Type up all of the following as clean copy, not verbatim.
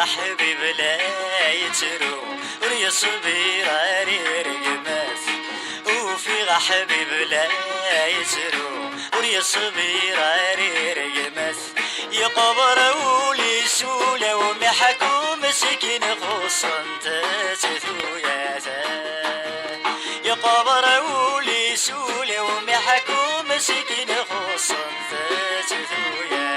حبيب لا يترو وري صبير رير قماس وفي حبيب لا يترو وري صبير رير قماس يقبر ولي سولة ومحكو مسكين خصن تتثو يا يقبر ولي سولة ومحكو مسكين خصن تتثو يا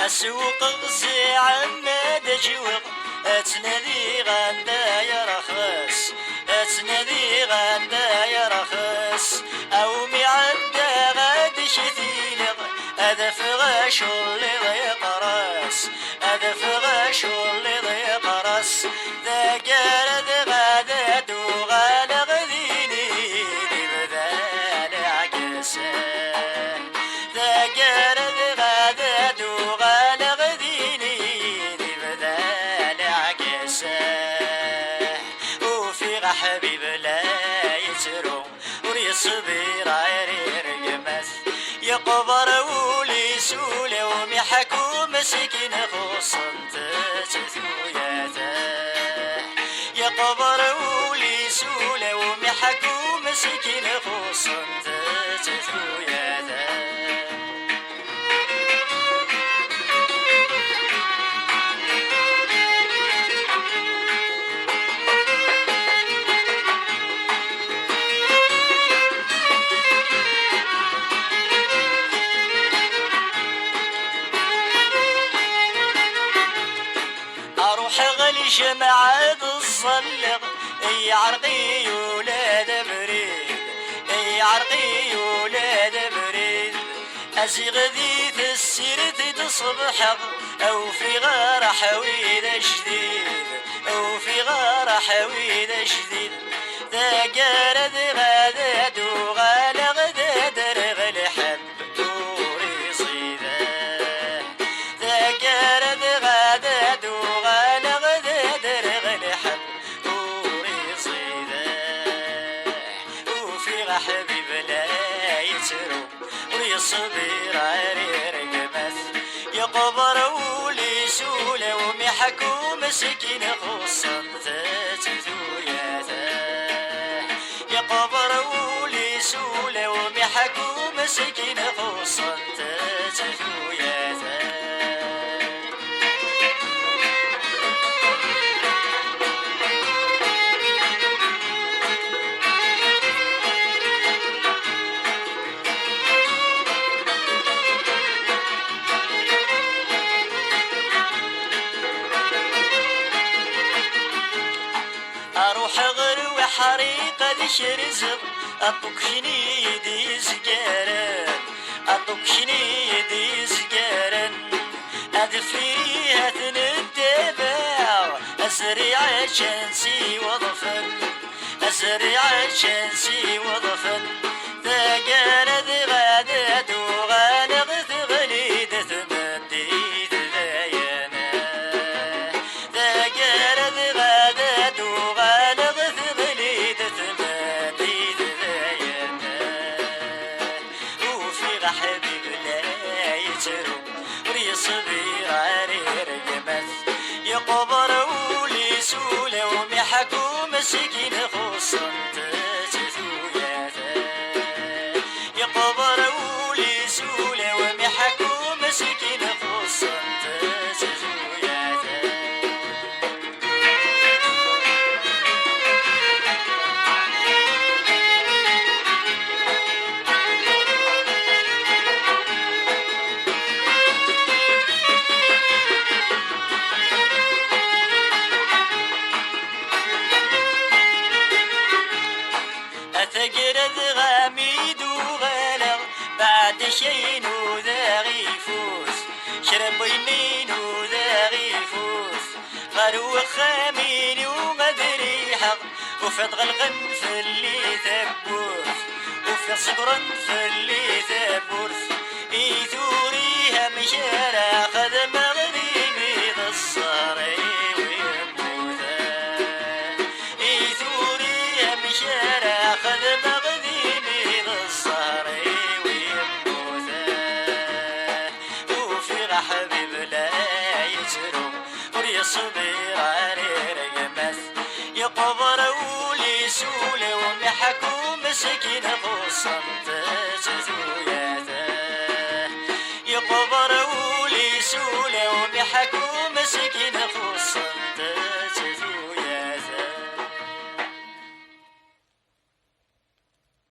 أسوق غزي عما دجوق أتنادي غندا يا رخص أتنادي غندا يا رخص أو معدى غاد شثيلغ هذا فغاش اللي ضيق راس هذا فغاش اللي ضيق راس ذا قارد غادا دوغالغ ذيني بذال عكسان ذا قارد غادا دوغالغ ذيني بذال عكسان وفي حبيب لا يترو وري صبير عرير قماس يقبر ولي سولة ومحكو مسكين خصن تتثو يا يقبر ولي سولة ومحكو مسكين خصن تتثو يا جماعة الصلق اي عرقي ولاد بريد اي عرقي ولاد بريد ازيغ ذيث السيرة تصبح او في غار حويد جديد او في غار حويد جديد ذا قارد غادا دوغالغ ذا درغ الحب دوري صيده ذا قارد غادا دوغالغ حبيب لا يترو وري صبير عرير قماس يقبر ولي سولة ومحكو مسكين خصن تتثو يا يقبر ولي سولة ومحكو مسكين خصن تتثو يا أروح غروي حريقة ذي شرزق أطوك شنيدي زقارن أطوك شنيدي زقارن أدفريها تندباع أزرع شانسي وضفن أزرع شانسي وضفن ذا قارد غادا دوغالغ ثغليد ثمديد ذايانا ذا قارد غادا دوغالغ ثغليد ثمديد ذايانا وفي حبيب لا يترو وري صبير عرير قماس يقبر ولي سولة ومحكو مسكين خصن تتثو يا يقبر ولي سولة ومحكو مسكين خصن تتثو يا أثقرد غاميد وغالغ بعد شين وذا غيفوس شرب يمين وذا غيفوس غارو خامين ومدري حق وفضغ الغنف اللي ثبوس وفي صقرن في اللي ثبوس سولي ومحكو مسكين خصمت تزوياته يقبر ولي سولي ومحكو مسكين خصمت